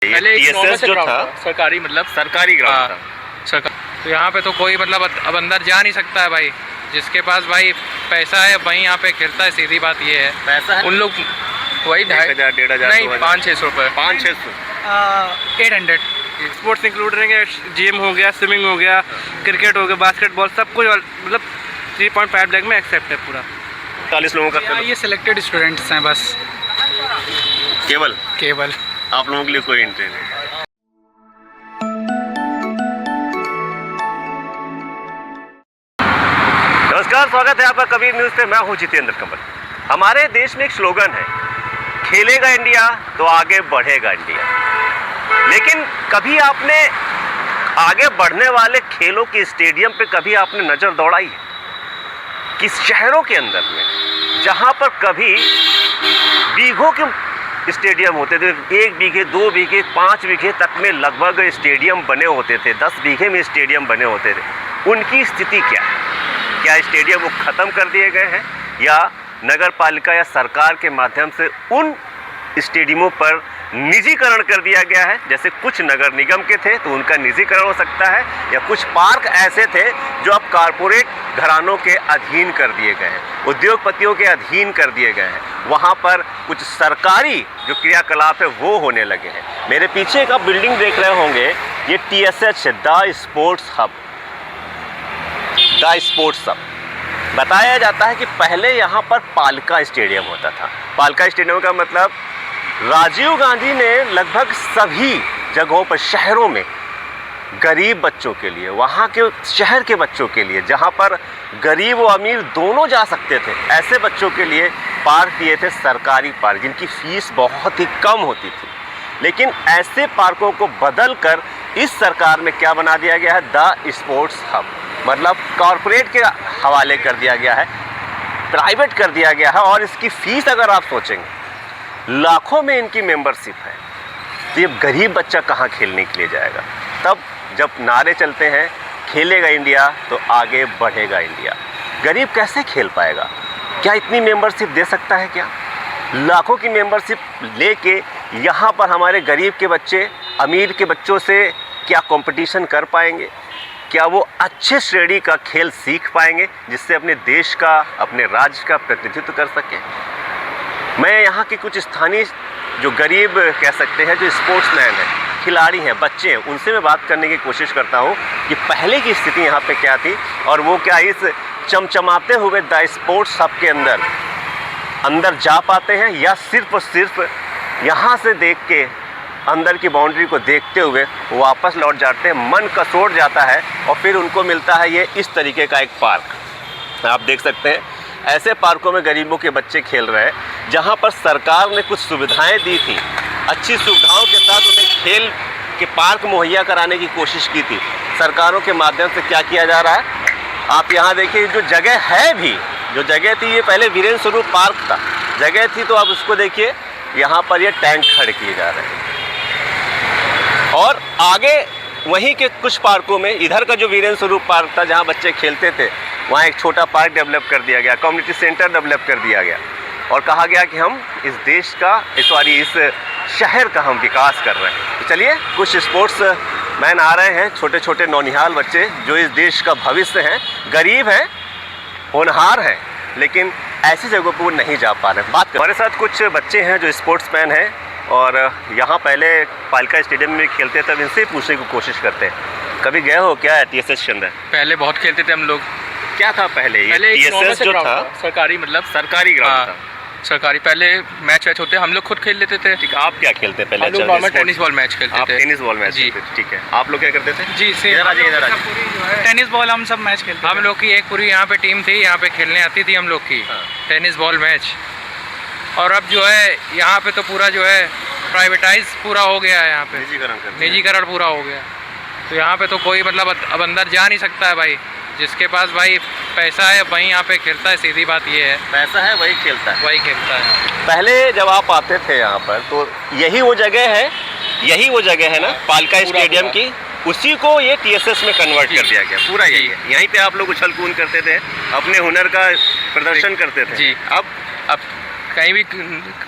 TSS जो था सरकारी, मतलब सरकारी ग्राउंड था सरकार। तो यहाँ पे तो कोई मतलब अब अंदर जा नहीं सकता है भाई। जिसके पास भाई पैसा है वहीं यहाँ पे खेलता है, सीधी बात ये है। पैसा है उन लोग वही 1,000 1,500 नहीं 500-600 रुपये 500-600 800। स्पोर्ट्स इंक्लूड रहेंगे, जिम हो गया, स्विमिंग हो गया, क्रिकेट हो गया, बास्केटबॉल, सब कुछ मतलब 3.5 लाख में एक्सेप्ट है पूरा। 40 लोगों का ये सिलेक्टेड स्टूडेंट्स हैं बस, केवल आप लोगों के लिए कोई एंट्री नहीं। नमस्कार, स्वागत है आपका कबीर न्यूज़ पे। मैं हूं जितेंद्र कमल। हमारे देश में एक स्लोगन है, खेलेगा इंडिया तो आगे बढ़ेगा इंडिया। लेकिन कभी आपने आगे बढ़ने वाले खेलों के स्टेडियम पे कभी आपने नज़र दौड़ाई है कि शहरों के अंदर में जहां पर कभी बीघों के स्टेडियम होते थे, 1 बीघे 2 बीघे 5 बीघे तक में लगभग स्टेडियम बने होते थे, 10 बीघे में स्टेडियम बने होते थे, उनकी स्थिति क्या है? क्या स्टेडियम वो ख़त्म कर दिए गए हैं या नगर पालिका या सरकार के माध्यम से उन स्टेडियमों पर निजीकरण कर दिया गया है? जैसे कुछ नगर निगम के थे तो उनका निजीकरण हो सकता है, या कुछ पार्क ऐसे थे जो अब कारपोरेट घरानों के अधीन कर दिए गए हैं, उद्योगपतियों के अधीन कर दिए गए हैं। वहाँ पर कुछ सरकारी जो क्रियाकलाप है वो होने लगे हैं। मेरे पीछे एक आप बिल्डिंग देख रहे होंगे, ये TSH द स्पोर्ट्स हब। बताया जाता है कि पहले यहाँ पर पालिका स्टेडियम होता था। पालिका स्टेडियम का मतलब राजीव गांधी ने लगभग सभी जगहों पर, शहरों में गरीब बच्चों के लिए, वहाँ के शहर के बच्चों के लिए, जहाँ पर गरीब और अमीर दोनों जा सकते थे, ऐसे बच्चों के लिए पार्क दिए थे, सरकारी पार्क, जिनकी फ़ीस बहुत ही कम होती थी। लेकिन ऐसे पार्कों को बदल कर इस सरकार में क्या बना दिया गया है? द स्पोर्ट्स हब, मतलब कॉरपोरेट के हवाले कर दिया गया है, प्राइवेट कर दिया गया है। और इसकी फ़ीस अगर आप सोचेंगे, लाखों में इनकी मेंबरशिप है। तो ये गरीब बच्चा कहाँ खेलने के लिए जाएगा? तब जब नारे चलते हैं, खेलेगा इंडिया तो आगे बढ़ेगा इंडिया, गरीब कैसे खेल पाएगा? क्या इतनी मेंबरशिप दे सकता है? क्या लाखों की मेंबरशिप लेके यहाँ पर हमारे गरीब के बच्चे अमीर के बच्चों से क्या कंपटीशन कर पाएंगे? क्या वो अच्छे श्रेणी का खेल सीख पाएंगे जिससे अपने देश का, अपने राज्य का प्रतिनिधित्व कर सकें? मैं यहाँ के कुछ स्थानीय जो गरीब कह सकते हैं, जो स्पोर्ट्समैन हैं, खिलाड़ी हैं, बच्चे हैं, उनसे मैं बात करने की कोशिश करता हूँ कि पहले की स्थिति यहाँ पे क्या थी और वो क्या इस चमचमाते हुए द स्पोर्ट्स हब के अंदर जा पाते हैं, या सिर्फ और सिर्फ यहाँ से देख के, अंदर की बाउंड्री को देखते हुए वापस लौट जाते हैं। मन कसोट जाता है और फिर उनको मिलता है ये इस तरीके का एक पार्क। आप देख सकते हैं ऐसे पार्कों में गरीबों के बच्चे खेल रहे हैं, जहाँ पर सरकार ने कुछ सुविधाएं दी थी, अच्छी सुविधाओं के साथ उन्हें खेल के पार्क मुहैया कराने की कोशिश की थी। सरकारों के माध्यम से क्या किया जा रहा है, आप यहाँ देखिए, जो जगह है भी, जो जगह थी, ये पहले वीरेंद्र स्वरूप पार्क था, जगह थी, तो आप उसको देखिए, यहाँ पर ये टैंक खड़े किए जा रहे हैं। और आगे वहीं के कुछ पार्कों में, इधर का जो वीरेंद्र स्वरूप पार्क था जहाँ बच्चे खेलते थे, वहाँ एक छोटा पार्क डेवलप कर दिया गया, कम्युनिटी सेंटर डेवलप कर दिया गया और कहा गया कि हम इस देश का, इस शहर का हम विकास कर रहे हैं। तो चलिए, कुछ स्पोर्ट्स मैन आ रहे हैं, छोटे छोटे नौनिहाल बच्चे जो इस देश का भविष्य हैं, गरीब हैं, होनहार हैं, लेकिन ऐसी जगहों पर वो नहीं जा पा रहे हैं। बात हमारे साथ कुछ बच्चे हैं जो स्पोर्ट्समैन हैं और यहाँ पहले पालिका स्टेडियम में खेलते, तब इनसे पूछने की कोशिश करते हैं, कभी गए हो क्या TSH के अंदर? पहले बहुत खेलते थे हम लोग। क्या था पहले? TSH जो था सरकारी, मतलब सरकारी ग्राउंड था, सरकारी। पहले मैच होते हम लोग खुद खेल लेते थे। ठीक है, आप क्या खेलते थे पहले? नॉर्मल टेनिस बॉल मैच खेलते थे। आप टेनिस बॉल मैच खेलते थे, ठीक है। आप लोग क्या करते थे? जी, इधर आइए। टेनिस बॉल हम सब मैच खेलते। हम लोग की एक पूरी यहाँ पे टीम थी, यहाँ पे खेलने आती थी हम लोग की टेनिस बॉल मैच। और अब जो है यहाँ पे तो पूरा जो है प्राइवेटाइज पूरा हो गया है, यहाँ पे निजीकरण पूरा हो गया। तो यहाँ पे तो कोई मतलब अब अंदर जा नहीं सकता है भाई। जिसके पास भाई पैसा है वहीं यहाँ पे खेलता है, सीधी बात ये है। पैसा है वही खेलता है, वही खेलता है। पहले जब आप आते थे यहाँ पर तो यही वो जगह है, ना पालिका स्टेडियम की, उसी को ये TSH में कन्वर्ट कर दिया गया। पूरा यही है, यहीं पे आप लोग उछल कूद करते थे, अपने हुनर का प्रदर्शन करते थे। जी। अब कहीं भी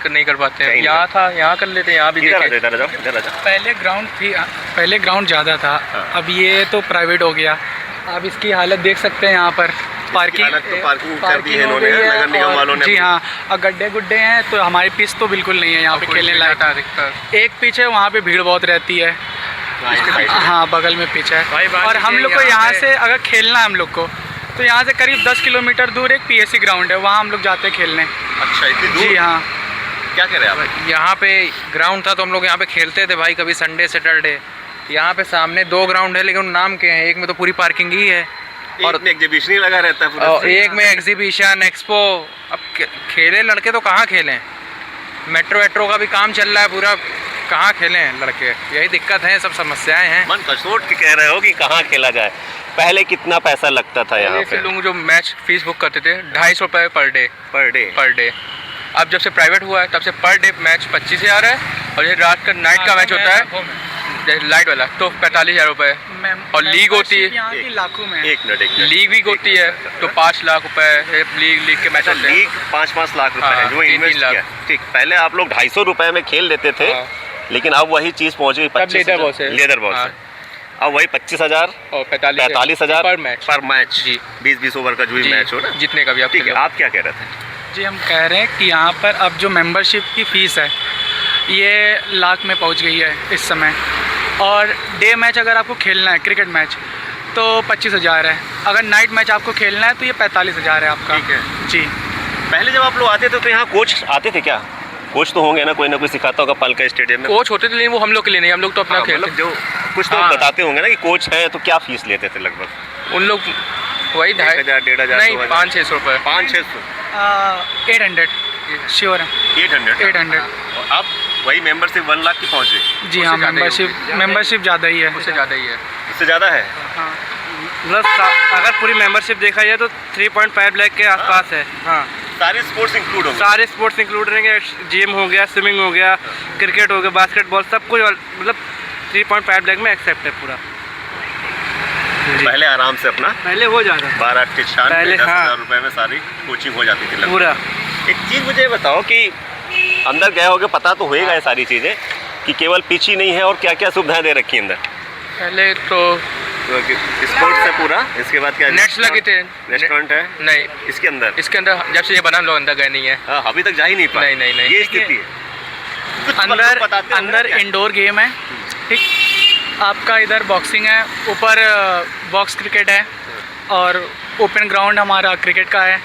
नहीं कर पाते हैं। यहाँ था, यहाँ कर लेते हैं, यहाँ भी देखे। पहले ग्राउंड थी, पहले ग्राउंड ज़्यादा था, अब ये तो प्राइवेट हो गया। अब इसकी हालत देख सकते हैं, यहाँ पर पार्किंग कर दी है इन्होंने, नगर निगम वालों ने। जी हाँ, और गड्ढे गुड्ढे हैं तो हमारी पिच तो बिल्कुल नहीं है यहाँ पे खेलने लायक। एक पिच है, वहाँ पे भीड़ बहुत रहती है। हाँ, बगल में पिच है। और हम लोग को यहाँ से अगर खेलना है हम लोग को, तो यहाँ से करीब 10 किलोमीटर दूर एक PSC ग्राउंड है, वहाँ हम लोग जाते हैं खेलने। अच्छा, इतनी दूर? जी हाँ। क्या कह रहे हैं आप? यहाँ पे ग्राउंड था तो हम लोग यहाँ पे खेलते थे भाई, कभी संडे सैटरडे। यहाँ पे सामने 2 ग्राउंड है, लेकिन नाम के हैं, एक में तो पूरी पार्किंग ही है और एक में एग्जीबिशन ही लगा रहता है पूरा, और एक में एग्जीबिशन एक्सपो। अब खेले लड़के तो कहाँ खेलें, मेट्रो का भी काम चल रहा है पूरा, कहाँ खेलें लड़के, यही दिक्कत है, सब समस्याएं हैं। मन कसोट के कह रहे हो कि कहाँ खेला जाए। पहले कितना पैसा लगता था यहाँ पे? लोग जो मैच फीस बुक करते थे 250 रुपये पर डे। अब जब से प्राइवेट हुआ है तब से पर डे मैच 25,000 है, और ये रात का नाइट का मैच होता है लाइट वाला तो 45,000 रुपये, और लीग होती है यहाँ की लाखों में। एक मिनट लीग भी होती है तो 5 लाख रुपए लीग के मैच होते हैं। लीग 5-5 लाख रुपए है जो इन्वेस्ट किया। ठीक, पहले आप लोग 250 रुपए में खेल लेते थे, लेकिन अब वही चीज़ पहुँच गई 25,000 लेदर बॉल से। अब वही 25,000 और 45,000 पर मैच जी। 20-20 ओवर का जो भी मैच हो ना, जितने का भी आप। ठीक है, आप क्या कह रहे थे? जी, हम कह रहे हैं कि यहाँ पर अब जो मेंबरशिप की फ़ीस है ये लाख में पहुँच गई है इस समय, और डे मैच अगर आपको खेलना है क्रिकेट मैच तो 25,000 है, अगर नाइट मैच आपको खेलना है तो ये 45,000 है आपका। ठीक है जी। पहले जब आप लोग आते थे तो यहाँ कोच आते थे क्या? कोच तो होंगे ना, कोई ना कोई सिखाता होगा पालका स्टेडियम में। कोच होते थे, लेकिन वो हम लोग के लिए नहीं, हम लोग तो अपना खेलते। मतलब जो कुछ तो बताते होंगे ना कि कोच है, तो क्या फीस लेते थे लगभग? उन लोग वही 1,000 1,500 नहीं 500-600 रुपये। 500-600 800 श्योर है। 800 और अब वही मेंबरशिप 1 लाख की पहुँच गई। जी हाँ, मेंबरशिप ज़्यादा ही है, उससे ज़्यादा ही है। उससे ज़्यादा है। हाँ। मतलब अगर पूरी मेंबरशिप देखा जाए तो 3.5 लाख के आसपास है। हाँ, सारे स्पोर्ट्स इंक्लूड होंगे? सारे स्पोर्ट्स इंक्लूड रहेंगे, जिम हो गया, स्विमिंग हो गया, क्रिकेट हो गया, बास्केटबॉल, सब कुछ, मतलब 3.5 लाख में एक्सेप्ट है पूरा। पहले आराम से अपना पहले हो जाता 12 के शान पहले, 10,000 रुपए में सारी कोचिंग हो जाती थी लगभग। पूरा। एक चीज़ मुझे बताओ कि अंदर गए होगे, पता तो होएगा ये सारी चीज़ें कि केवल पिच ही नहीं है और क्या क्या सुविधाएं दे रखी है अंदर? पहले तो स्पोर्ट्स है पूरा, इसके बाद क्या नेट्स लगे थे। रेस्टोरेंट है नहीं, इसके अंदर जब से ये बना हम लोग अंदर गए नहीं है। हाँ, अभी तक जा ही नहीं पाए। नहीं। ये स्थिति है। अंदर इंडोर गेम है, ठीक, आपका इधर बॉक्सिंग है, ऊपर बॉक्स क्रिकेट है, और ओपन ग्राउंड हमारा क्रिकेट का है,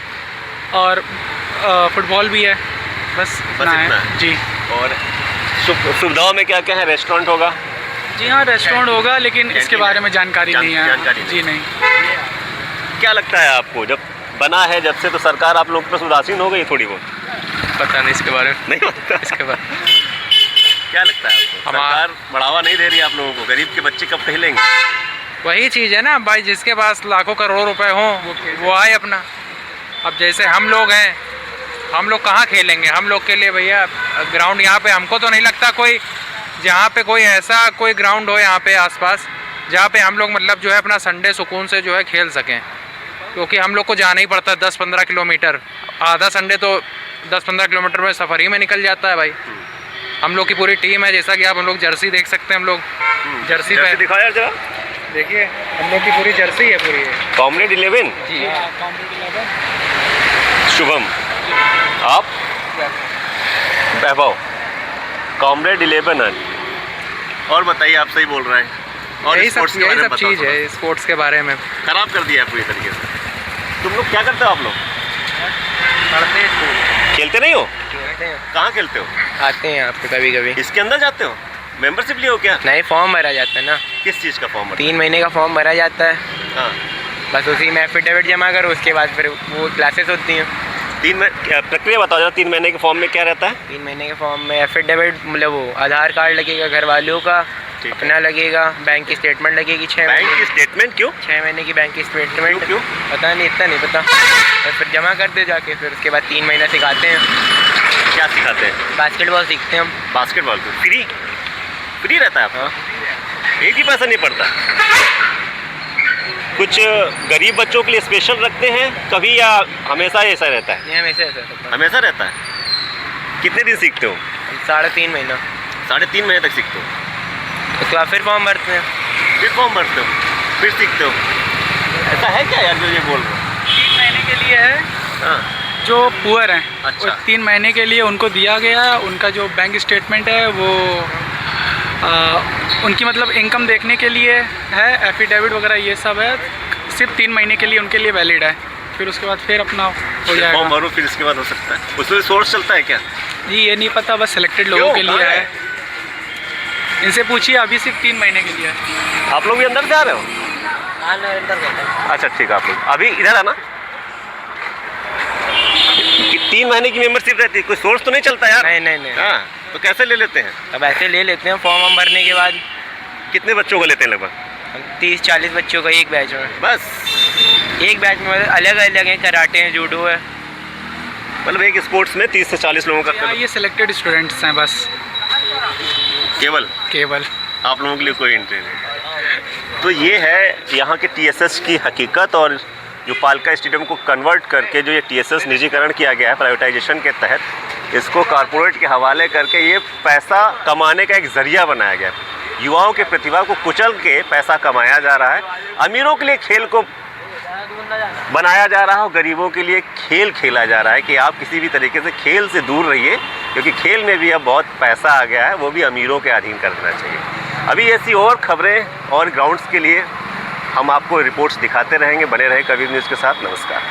और फुटबॉल भी है। बस इतना है जी। और सुविधाओं में क्या क्या है? रेस्टोरेंट होगा? जी हाँ, रेस्टोरेंट होगा, लेकिन इसके बारे में जानकारी नहीं है। जी नहीं। क्या लगता है आपको, जब बना है जब से, तो सरकार आप लोगों पर उदासीन हो गई थोड़ी बहुत? पता नहीं इसके बारे में, नहीं पता इसके बारे में। क्या लगता है आपको, सरकार बढ़ावा नहीं दे रही आप लोगों को? गरीब के बच्चे कब खेलेंगे? वही चीज़ है ना भाई, जिसके पास लाखों करोड़ों रुपए हों वो आए अपना। अब जैसे हम लोग हैं, हम लोग कहाँ खेलेंगे? हम लोग के लिए भैया ग्राउंड यहाँ पे हमको तो नहीं लगता कोई, जहाँ पे कोई ऐसा कोई ग्राउंड हो यहाँ पे आसपास जहाँ पे हम लोग मतलब जो है अपना संडे सुकून से जो है खेल सकें, क्योंकि हम लोग को जाना ही पड़ता है 10-15 किलोमीटर। आधा संडे तो 10-15 किलोमीटर में सफ़र ही में निकल जाता है भाई। हम लोग की पूरी टीम है, जैसा कि आप हम लोग जर्सी देख सकते हैं, हम लोग जर्सी पे दिखाओ यार जरा, देखिए हम लोग की पूरी जर्सी है पूरी। कॉमरेड 11 जी, शुभम, आप वैभव, कॉमरेड 11 है। और बताइए, आप सही बोल रहे हैं। और यही सब चीज़ है स्पोर्ट्स के बारे में। खराब कर दिया है पूरी तरीके से। तुम लोग क्या करते हो? आप लोग खेलते नहीं हो? कहाँ खेलते हो? आते हैं यहाँ पे कभी कभी। इसके अंदर जाते हो? मेंबरशिप लिए हो क्या? नहीं, फॉर्म भरा जाता है ना। किस चीज़ का फॉर्म? 3 महीने का फॉर्म भरा जाता है। हाँ, बस उसी में एफिडेविट जमा करो, उसके बाद फिर वो क्लासेस होती हैं। 3 महीने प्रक्रिया बताओ जरा। 3 महीने के फॉर्म में क्या रहता है? 3 महीने के फॉर्म में एफिडेविट, मतलब वो आधार कार्ड लगेगा घर वालों का, अपना लगेगा, बैंक की स्टेटमेंट लगेगी 6 महीने बैंक की स्टेटमेंट। क्यों 6 महीने की बैंक की स्टेटमेंट? क्यों? पता नहीं, इतना नहीं पता। और फिर जमा कर दे जाके, फिर उसके बाद 3 महीना सिखाते हैं। क्या सिखाते हैं? बास्केटबॉल सीखते हैं हम। बास्केटबॉल तो फ्री रहता है आपका? एक ही पैसा नहीं पड़ता? कुछ गरीब बच्चों के लिए स्पेशल रखते हैं कभी, या हमेशा ऐसा रहता है? नहीं, हमेशा ऐसा रहता है। हमेशा रहता है। कितने दिन सीखते हो? 3.5 महीना। 3.5 महीने तक सीखते हो, उसके बाद फिर फॉर्म भरते हैं। फिर फॉर्म भरते हो, फिर सीखते हो। ऐसा है क्या यार जो ये बोल रहे हो? 3 महीने के लिए है, हाँ जो पुअर हैं अच्छा। वो 3 महीने के लिए उनको दिया गया है। उनका जो बैंक स्टेटमेंट है वो उनकी मतलब इनकम देखने के लिए है, एफिडेविट वगैरह ये सब है, सिर्फ 3 महीने के लिए उनके लिए वैलिड है। फिर उसके बाद फिर अपना हो फॉर्म जाएगा। भरो फिर इसके बाद हो सकता है। उसमें सोर्स चलता है क्या? जी ये नहीं पता, बस सिलेक्टेड लोगों क्यों? के लिए कहाँ है। इनसे पूछिए, अभी सिर्फ 3 महीने के लिए है। आप लोग भी अंदर से आ रहे हो? अच्छा ठीक है, आप लोग अभी इधर आना। 3 महीने की मेंबरशिप रहती है, कोई सोर्स तो नहीं चलता यार? नहीं। हाँ, तो कैसे ले लेते हैं? अब ऐसे ले लेते हैं फॉर्म हम भरने के बाद। कितने बच्चों को लेते हैं लगभग? 30-40 बच्चों का एक बैच में। बस एक बैच में अलग अलग हैं, कराटे हैं, जूडो है। मतलब एक स्पोर्ट्स में 30 से 40 लोगों का ये सिलेक्टेड स्टूडेंट्स हैं बस, केवल आप लोगों के लिए कोई एंट्री नहीं। तो ये है यहाँ के टीएसएस की हकीकत। और जो पालका स्टेडियम को कन्वर्ट करके जो ये टीएसएस निजीकरण किया गया है प्राइवेटाइजेशन के तहत, इसको कॉरपोरेट के हवाले करके ये पैसा कमाने का एक ज़रिया बनाया गया है। युवाओं के प्रतिभा को कुचल के पैसा कमाया जा रहा है। अमीरों के लिए खेल को बनाया जा रहा है और गरीबों के लिए खेल खेला जा रहा है कि आप किसी भी तरीके से खेल से दूर रहिए, क्योंकि खेल में भी अब बहुत पैसा आ गया है, वो भी अमीरों के अधीन कर देना चाहिए। अभी ऐसी और खबरें और ग्राउंड्स के लिए हम आपको रिपोर्ट्स दिखाते रहेंगे। बने रहे कबीर न्यूज़ के साथ। नमस्कार।